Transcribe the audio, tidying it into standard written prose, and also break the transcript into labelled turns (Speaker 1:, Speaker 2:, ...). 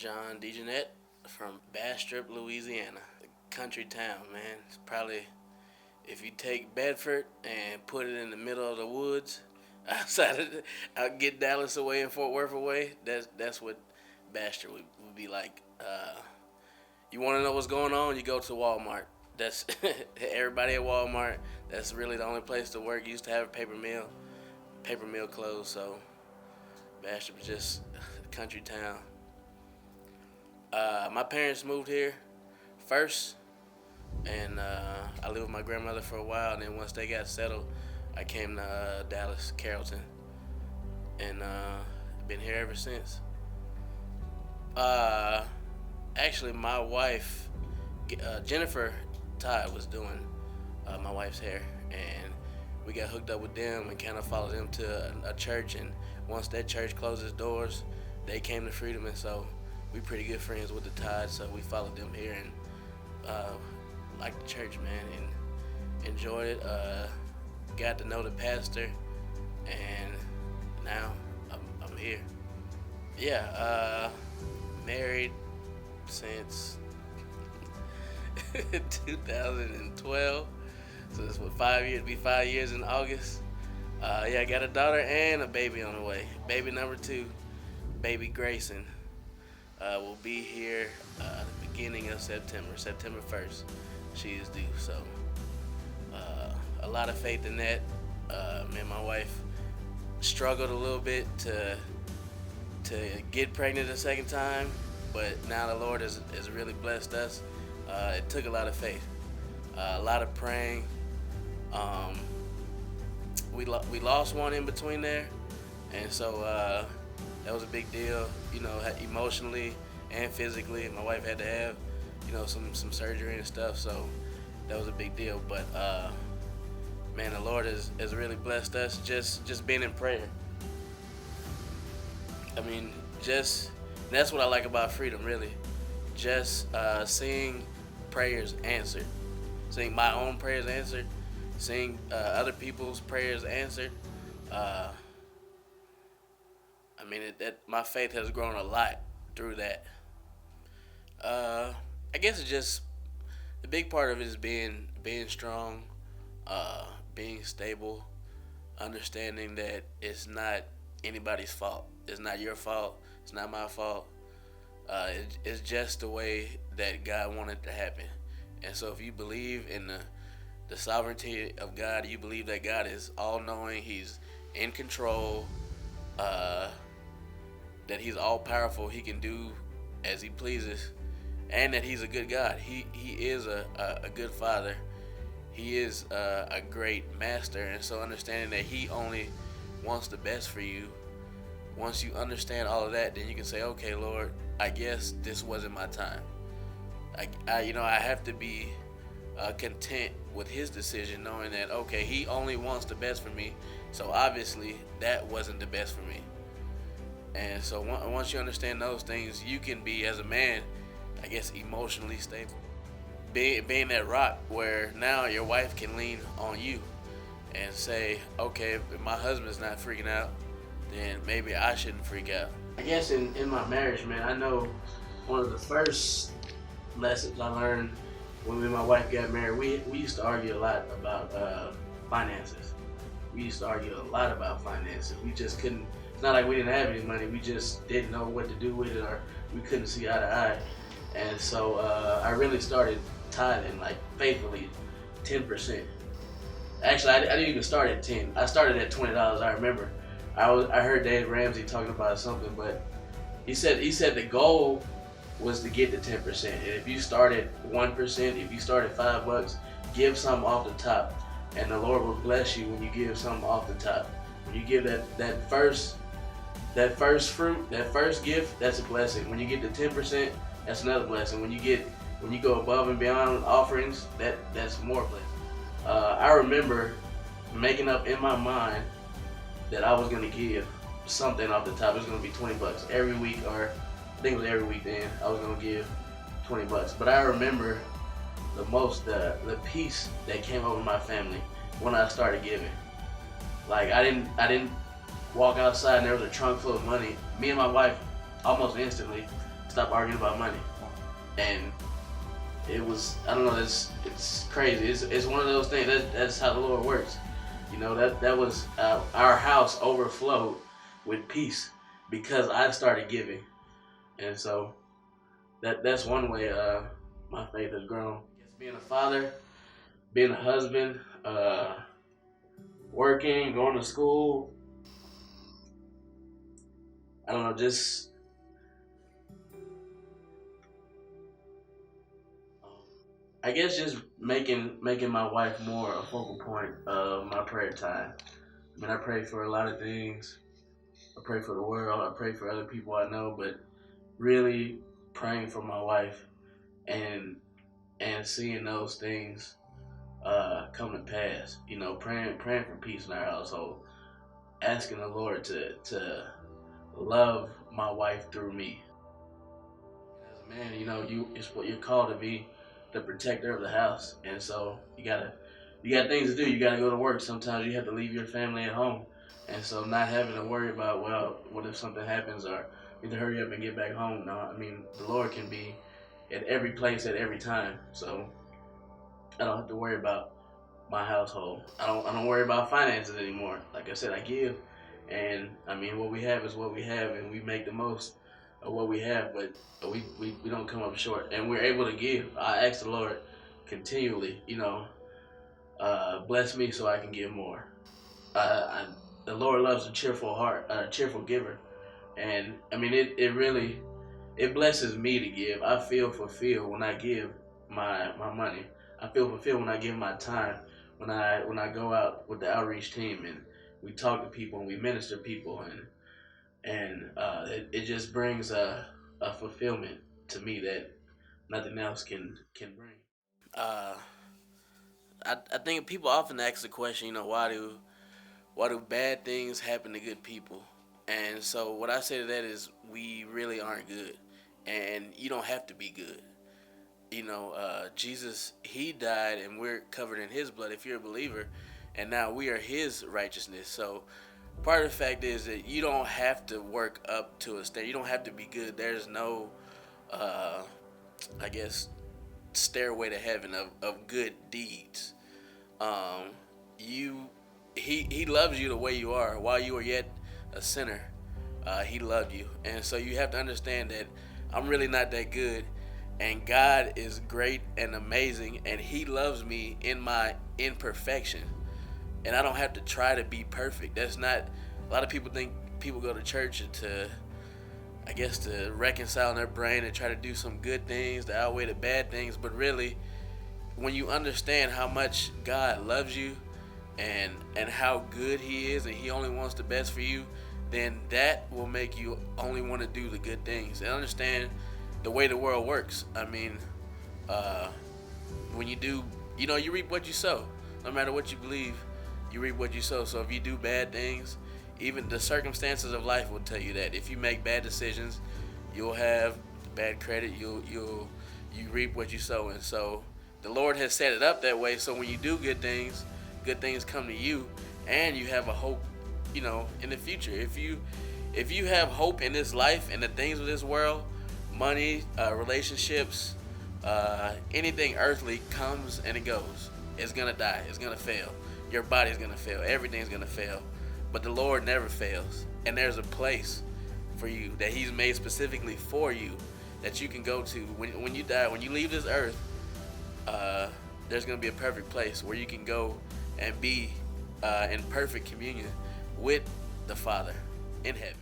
Speaker 1: Dejohnette from Bastrop, Louisiana. A country town, man. It's probably, if you take Bedford and put it in the middle of the woods, outside of get Dallas away and Fort Worth away, that's what Bastrop would be like. You want to know what's going on? You go to Walmart. That's everybody at Walmart. That's really the only place to work. Used to have a paper mill closed, so Bastrop is just a country town. My parents moved here first, and I lived with my grandmother for a while. And then once they got settled, I came to Dallas, Carrollton, and been here ever since. Uh, Actually, my wife, Jennifer Todd, was doing my wife's hair, and we got hooked up with them and kind of followed them to a church. And once that church closed its doors, they came to Freedom, and so we pretty good friends with the Todd, so we followed them here and liked the church, man, and enjoyed it. Got to know the pastor, and now I'm here. Yeah, married since 2012. So this was 5 years. It'll be 5 years in August. Yeah, I got a daughter and a baby on the way. Baby number 2, baby Grayson, will be here the beginning of September 1st. She is due. So a lot of faith in that. Me and my wife struggled a little bit to get pregnant a second time, but now the Lord has really blessed us. It took a lot of faith, a lot of praying. We lost one in between there, and so that was a big deal, emotionally and physically. My wife had to have, some surgery and stuff, so that was a big deal. But man, the Lord has really blessed us just being in prayer. I mean, that's what I like about Freedom, really. Just seeing prayers answered, seeing my own prayers answered, seeing other people's prayers answered. I mean, my faith has grown a lot through that. I guess it's just the big part of it is being strong, being stable, understanding that it's not anybody's fault. It's not your fault. It's not my fault. It's just the way that God wanted it to happen. And so if you believe in the sovereignty of God, you believe that God is all-knowing, He's in control, that He's all-powerful, He can do as He pleases, and that He's a good God. He is a good Father. He is a great Master. And so understanding that He only wants the best for you, once you understand all of that, then you can say, okay, Lord, I guess this wasn't my time. I have to be content with His decision, knowing that, okay, He only wants the best for me, so obviously that wasn't the best for me. And so once you understand those things, you can be, as a man, I guess, emotionally stable. Being that rock where now your wife can lean on you and say, okay, if my husband's not freaking out, then maybe I shouldn't freak out. I guess in my marriage, man, I know one of the first lessons I learned when me and my wife got married, we used to argue a lot about finances. We used to argue a lot about finances. We just couldn't, it's not like we didn't have any money, we just didn't know what to do with it, or we couldn't see eye to eye. And so I really started tithing, like faithfully, 10%. Actually, I didn't even start at 10. I started at $20, I remember. I heard Dave Ramsey talking about something, but he said the goal was to get to 10%. And if you started 1%, if you started $5, give something off the top, and the Lord will bless you when you give something off the top. When you give that first fruit, that first gift, that's a blessing. When you get to 10%, that's another blessing. When you go above and beyond offerings, that's more blessing. I remember making up in my mind that I was going to give something off the top. It was going to be $20 every week, or I think it was every week then. I was going to give $20. But I remember the most, the peace that came over my family when I started giving. Like, I didn't walk outside and there was a trunk full of money. Me and my wife almost instantly Stop arguing about money. And it was, I don't know, it's crazy. It's one of those things. That's how the Lord works. You know, that was our house overflowed with peace because I started giving, and so that's one way my faith has grown. It's being a father, being a husband, working, going to school. I don't know, just I guess just making my wife more a focal point of my prayer time. I mean, I pray for a lot of things. I pray for the world. I pray for other people I know, but really praying for my wife and seeing those things come to pass. You know, praying for peace in our household, asking the Lord to love my wife through me. As a man, you know, it's what you're called to be, the protector of the house, and so you got things to do. You got to go to work. Sometimes you have to leave your family at home, and so not having to worry about, well, what if something happens, or you need to hurry up and get back home. No, I mean, the Lord can be at every place at every time, so I don't have to worry about my household. I don't worry about finances anymore. Like I said, I give, and I mean, what we have is what we have, and we make the most of what we have. But we don't come up short, and we're able to give. I ask the Lord continually, you know, bless me so I can give more. The Lord loves a cheerful heart, a cheerful giver, and I mean, it really it blesses me to give. I feel fulfilled when I give my money. I feel fulfilled when I give my time. When I go out with the outreach team and we talk to people and we minister to people, and it just brings a fulfillment to me that nothing else can bring. Uh, I think people often ask the question, you know, why do bad things happen to good people? And so what I say to that is we really aren't good, and you don't have to be good. You know, Jesus, he died and we're covered in his blood if you're a believer, and now we are his righteousness. So part of the fact is that you don't have to work up to a standard. You don't have to be good. There's no, uh, I guess, stairway to heaven of good deeds. Um, you, he loves you the way you are. While you are yet a sinner, he loved you, and so you have to understand that I'm really not that good, and God is great and amazing, and He loves me in my imperfection, and I don't have to try to be perfect. That's not. A lot of people think people go to church to, I guess, to reconcile in their brain and try to do some good things to outweigh the bad things, but really, when you understand how much God loves you and how good he is and he only wants the best for you, then that will make you only want to do the good things and understand the way the world works. I mean, when you do, you know, you reap what you sow. No matter what you believe, you reap what you sow. So if you do bad things, even the circumstances of life will tell you that. If you make bad decisions, you'll have bad credit. You reap what you sow. And so the Lord has set it up that way. So when you do good things come to you, and you have a hope, you know, in the future. If you have hope in this life and the things of this world, money, relationships, anything earthly comes and it goes. It's gonna die. It's gonna fail. Your body's gonna fail. Everything's gonna fail. But the Lord never fails. And there's a place for you that He's made specifically for you that you can go to when you die. When you leave this earth, there's gonna be a perfect place where you can go and be in perfect communion with the Father in heaven.